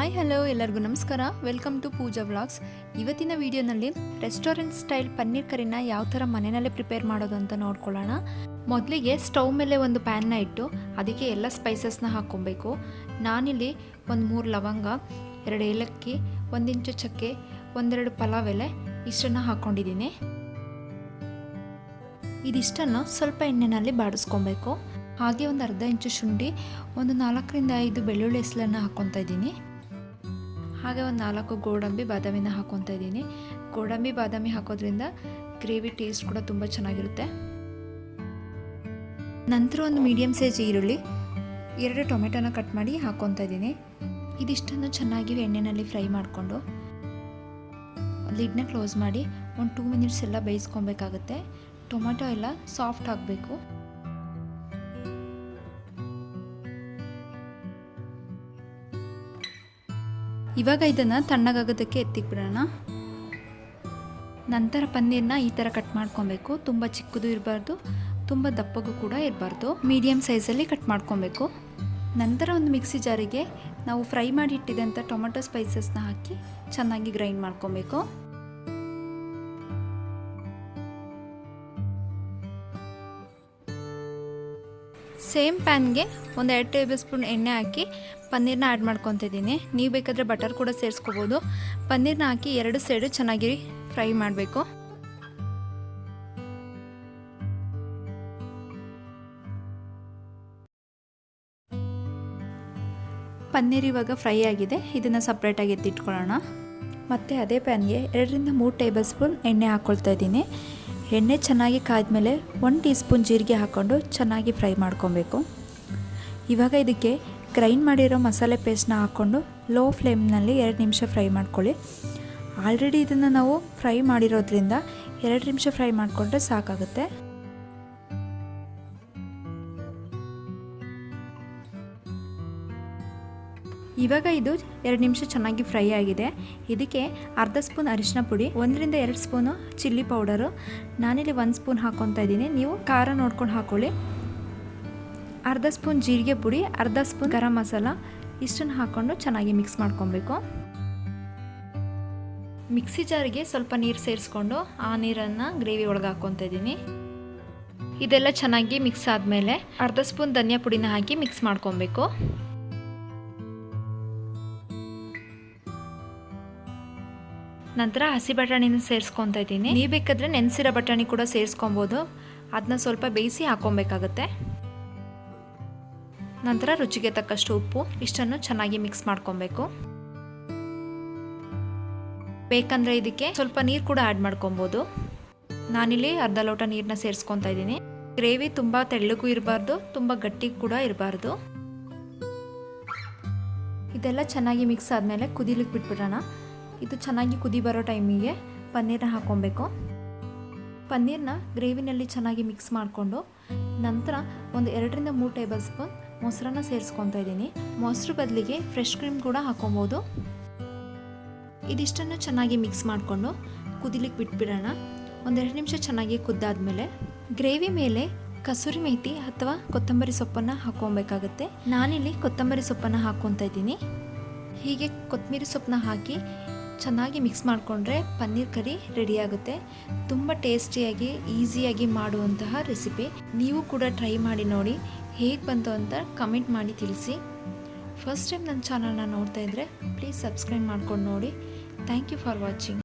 Hi hello ಎಲ್ಲರಿಗೂ ನಮಸ್ಕಾರ. Welcome to Pooja vlogs. ಇವತ್ತಿನ ವಿಡಿಯೋನಲ್ಲಿ ರೆಸ್ಟೋರೆಂಟ್ ಸ್ಟೈಲ್ ಪನ್ನೀರ್ ಕರಿನ ಯಾವ ಥರ ಮನೆಯಲ್ಲೇ ಪ್ರಿಪೇರ್ ಮಾಡೋದು ಅಂತ ನೋಡ್ಕೊಳ್ಳೋಣ. ಮೊದಲಿಗೆ ಸ್ಟವ್ ಮೇಲೆ ಒಂದು ಪ್ಯಾನ್ನ ಇಟ್ಟು ಅದಕ್ಕೆ ಎಲ್ಲ ಸ್ಪೈಸಸ್ನ ಹಾಕ್ಕೊಬೇಕು. ನಾನಿಲ್ಲಿ ಒಂದು 3 ಲವಂಗ, 2 ಏಲಕ್ಕಿ, 1 ಇಂಚು ಚಕ್ಕೆ, 1-2 ಪಲಾವ್ ಎಲೆ ಇಷ್ಟನ್ನು ಹಾಕ್ಕೊಂಡಿದ್ದೀನಿ. ಇದಿಷ್ಟನ್ನು ಸ್ವಲ್ಪ ಎಣ್ಣೆಯಲ್ಲಿ ಬಾಡಿಸ್ಕೊಬೇಕು. ಹಾಗೆ ಒಂದು ಅರ್ಧ ಇಂಚು ಶುಂಠಿ, ಒಂದು 4ರಿಂದ 5 ಬೆಳ್ಳುಳ್ಳಿ ಹೆಸಲನ್ನು ಹಾಕ್ಕೊತಾ ಇದ್ದೀನಿ. ಹಾಗೆ ಒಂದು 4 ಗೋಡಂಬಿ ಬಾದಾಮಿನ ಹಾಕ್ಕೊತಾ ಇದ್ದೀನಿ. ಗೋಡಂಬಿ ಬಾದಾಮಿ ಹಾಕೋದ್ರಿಂದ ಗ್ರೇವಿ ಟೇಸ್ಟ್ ಕೂಡ ತುಂಬ ಚೆನ್ನಾಗಿರುತ್ತೆ. ನಂತರ ಒಂದು ಮೀಡಿಯಮ್ ಸೈಜ್ ಈರುಳ್ಳಿ, 2 ಟೊಮೆಟೊನ ಕಟ್ ಮಾಡಿ ಹಾಕ್ಕೊತಾ ಇದ್ದೀನಿ. ಇದಿಷ್ಟನ್ನು ಚೆನ್ನಾಗಿ ಎಣ್ಣೆಯಲ್ಲಿ ಫ್ರೈ ಮಾಡಿಕೊಂಡು ಲಿಡ್ನ ಕ್ಲೋಸ್ ಮಾಡಿ ಒಂದು 2 ಮಿನಿಟ್ಸ್ ಎಲ್ಲ ಬೇಯಿಸ್ಕೊಬೇಕಾಗುತ್ತೆ. ಟೊಮೆಟೊ ಎಲ್ಲ ಸಾಫ್ಟ್ ಆಗಬೇಕು. ಇವಾಗ ಇದನ್ನು ತಣ್ಣಗಾಗೋದಕ್ಕೆ ಎತ್ತಿಕ್ಬಿಡೋಣ. ನಂತರ ಪನ್ನೀರ್ನ ಈ ಥರ ಕಟ್ ಮಾಡ್ಕೊಬೇಕು. ತುಂಬ ಚಿಕ್ಕದು ಇರಬಾರ್ದು, ತುಂಬ ದಪ್ಪಗೂ ಕೂಡ ಇರಬಾರ್ದು, ಮೀಡಿಯಮ್ ಸೈಜಲ್ಲಿ ಕಟ್ ಮಾಡ್ಕೊಬೇಕು. ನಂತರ ಒಂದು ಮಿಕ್ಸಿ ಜಾರಿಗೆ ನಾವು ಫ್ರೈ ಮಾಡಿ ಇಟ್ಟಿದ್ದಂಥ ಟೊಮೆಟೊ ಸ್ಪೈಸಸ್ನ ಹಾಕಿ ಚೆನ್ನಾಗಿ ಗ್ರೈಂಡ್ ಮಾಡ್ಕೊಬೇಕು. ಸೇಮ್ ಪ್ಯಾನ್ಗೆ ಒಂದು 2 ಟೇಬಲ್ ಸ್ಪೂನ್ ಎಣ್ಣೆ ಹಾಕಿ ಪನ್ನೀರ್ನ ಆ್ಯಡ್ ಮಾಡ್ಕೊತಾ ಇದ್ದೀನಿ. ನೀವು ಬೇಕಾದರೆ ಬಟರ್ ಕೂಡ ಸೇರಿಸ್ಕೋಬೋದು. ಪನ್ನೀರ್ನ ಹಾಕಿ 2 ಸೈಡು ಚೆನ್ನಾಗಿ ಫ್ರೈ ಮಾಡಬೇಕು. ಪನ್ನೀರ್ ಇವಾಗ ಫ್ರೈ ಆಗಿದೆ. ಇದನ್ನು ಸಪ್ರೇಟಾಗಿ ಎತ್ತಿಟ್ಕೊಳ್ಳೋಣ. ಮತ್ತು ಅದೇ ಪ್ಯಾನ್ಗೆ 2ರಿಂದ 3 ಟೇಬಲ್ ಸ್ಪೂನ್ ಎಣ್ಣೆ ಹಾಕ್ಕೊಳ್ತಾ ಇದ್ದೀನಿ. ಎಣ್ಣೆ ಚೆನ್ನಾಗಿ ಕಾದ್ಮೇಲೆ 1 ಟೀ ಸ್ಪೂನ್ ಜೀರಿಗೆ ಹಾಕ್ಕೊಂಡು ಚೆನ್ನಾಗಿ ಫ್ರೈ ಮಾಡ್ಕೊಬೇಕು. ಇವಾಗ ಇದಕ್ಕೆ ಗ್ರೈಂಡ್ ಮಾಡಿರೋ ಮಸಾಲೆ ಪೇಸ್ಟ್ನ ಹಾಕ್ಕೊಂಡು ಲೋ ಫ್ಲೇಮ್ನಲ್ಲಿ 2 ನಿಮಿಷ ಫ್ರೈ ಮಾಡ್ಕೊಳ್ಳಿ. ಆಲ್ರೆಡಿ ಇದನ್ನು ನಾವು ಫ್ರೈ ಮಾಡಿರೋದ್ರಿಂದ 2 ನಿಮಿಷ ಫ್ರೈ ಮಾಡಿಕೊಂಡ್ರೆ ಸಾಕಾಗುತ್ತೆ. ಇವಾಗ ಇದು 2 ನಿಮಿಷ ಚೆನ್ನಾಗಿ ಫ್ರೈ ಆಗಿದೆ. ಇದಕ್ಕೆ ಅರ್ಧ ಸ್ಪೂನ್ ಅರಿಶಿನ ಪುಡಿ, 1ರಿಂದ 2 ಸ್ಪೂನು ಚಿಲ್ಲಿ ಪೌಡರು, ನಾನಿಲ್ಲಿ 1 ಸ್ಪೂನ್ ಹಾಕ್ಕೊತಾ ಇದ್ದೀನಿ. ನೀವು ಖಾರ ನೋಡ್ಕೊಂಡು ಹಾಕ್ಕೊಳ್ಳಿ. ಅರ್ಧ ಸ್ಪೂನ್ ಜೀರಿಗೆ ಪುಡಿ, ಅರ್ಧ ಸ್ಪೂನ್ ಗರಂ ಮಸಾಲ ಇಷ್ಟನ್ನು ಹಾಕ್ಕೊಂಡು ಚೆನ್ನಾಗಿ ಮಿಕ್ಸ್ ಮಾಡ್ಕೊಬೇಕು. ಮಿಕ್ಸಿ ಜಾರಿಗೆ ಸ್ವಲ್ಪ ನೀರು ಸೇರಿಸ್ಕೊಂಡು ಆ ನೀರನ್ನು ಗ್ರೇವಿ ಒಳಗೆ ಹಾಕ್ಕೊತಾ ಇದ್ದೀನಿ. ಇದೆಲ್ಲ ಚೆನ್ನಾಗಿ ಮಿಕ್ಸ್ ಆದಮೇಲೆ ಅರ್ಧ ಸ್ಪೂನ್ ಧನಿಯಾ ಪುಡಿನ ಹಾಕಿ ಮಿಕ್ಸ್ ಮಾಡ್ಕೊಬೇಕು. ನಂತರ ಹಸಿ ಬಟಾಣಿನ ಸೇರಿಸ್ಕೊತಾ ಇದ್ದೀನಿ. ನೀವು ಬೇಕಾದರೆ ನೆನೆಸಿರೋ ಬಟಾಣಿ ಕೂಡ ಸೇರಿಸ್ಕೊಬೋದು. ಅದನ್ನ ಸ್ವಲ್ಪ ಬೇಯಿಸಿ ಹಾಕ್ಕೊಬೇಕಾಗತ್ತೆ. ನಂತರ ರುಚಿಗೆ ತಕ್ಕಷ್ಟು ಉಪ್ಪು ಇಷ್ಟನ್ನು ಚೆನ್ನಾಗಿ ಮಿಕ್ಸ್ ಮಾಡ್ಕೊಬೇಕು. ಬೇಕಂದರೆ ಇದಕ್ಕೆ ಸ್ವಲ್ಪ ನೀರು ಕೂಡ ಆ್ಯಡ್ ಮಾಡ್ಕೊಬೋದು. ನಾನಿಲ್ಲಿ ಅರ್ಧ ಲೋಟ ನೀರನ್ನ ಸೇರಿಸ್ಕೊತಾ ಇದ್ದೀನಿ. ಗ್ರೇವಿ ತುಂಬ ತೆಳ್ಳಗೂ ಇರಬಾರ್ದು, ತುಂಬ ಗಟ್ಟಿ ಕೂಡ ಇರಬಾರ್ದು. ಇದೆಲ್ಲ ಚೆನ್ನಾಗಿ ಮಿಕ್ಸ್ ಆದಮೇಲೆ ಕುದಿಲಿಕ್ಕೆ ಬಿಟ್ಬಿಡೋಣ. ಇದು ಚೆನ್ನಾಗಿ ಕುದಿ ಬರೋ ಟೈಮಿಗೆ ಪನ್ನೀರನ್ನ ಹಾಕ್ಕೊಬೇಕು. ಪನ್ನೀರನ್ನ ಗ್ರೇವಿನಲ್ಲಿ ಚೆನ್ನಾಗಿ ಮಿಕ್ಸ್ ಮಾಡಿಕೊಂಡು ನಂತರ ಒಂದು 2ರಿಂದ 3 ಟೇಬಲ್ ಸ್ಪೂನ್ ಮೊಸರನ್ನ ಸೇರಿಸ್ಕೊತಾ ಇದ್ದೀನಿ. ಮೊಸರು ಬದಲಿಗೆ ಫ್ರೆಶ್ ಕ್ರೀಮ್ ಕೂಡ ಹಾಕ್ಕೊಬೋದು. ಇದಿಷ್ಟನ್ನು ಚೆನ್ನಾಗಿ ಮಿಕ್ಸ್ ಮಾಡಿಕೊಂಡು ಕುದಿಲಿಕ್ಕೆ ಬಿಟ್ಬಿಡೋಣ. ಒಂದು 2 ನಿಮಿಷ ಚೆನ್ನಾಗಿ ಕುದ್ದಾದ್ಮೇಲೆ ಗ್ರೇವಿ ಮೇಲೆ ಕಸೂರಿ ಮೇಥಿ ಅಥವಾ ಕೊತ್ತಂಬರಿ ಸೊಪ್ಪನ್ನು ಹಾಕ್ಕೊಬೇಕಾಗತ್ತೆ. ನಾನಿಲ್ಲಿ ಕೊತ್ತಂಬರಿ ಸೊಪ್ಪನ್ನು ಹಾಕ್ಕೊತಾ ಇದ್ದೀನಿ. ಹೀಗೆ ಕೊತ್ತಂಬರಿ ಸೊಪ್ಪನ್ನ ಹಾಕಿ ಚೆನ್ನಾಗಿ ಮಿಕ್ಸ್ ಮಾಡಿಕೊಂಡ್ರೆ ಪನ್ನೀರ್ ಕರಿ ರೆಡಿಯಾಗುತ್ತೆ. ತುಂಬ ಟೇಸ್ಟಿಯಾಗಿ ಈಸಿಯಾಗಿ ಮಾಡುವಂತಹ ರೆಸಿಪಿ. ನೀವು ಕೂಡ ಟ್ರೈ ಮಾಡಿ ನೋಡಿ. ಹೇಗೆ ಬಂತು ಅಂತ ಕಮೆಂಟ್ ಮಾಡಿ ತಿಳಿಸಿ. ಫಸ್ಟ್ ಟೈಮ್ ನನ್ನ ಚಾನಲ್ನ ನೋಡ್ತಾ ಇದ್ದರೆ ಪ್ಲೀಸ್ ಸಬ್ಸ್ಕ್ರೈಬ್ ಮಾಡ್ಕೊಂಡು ನೋಡಿ. Thank you for watching.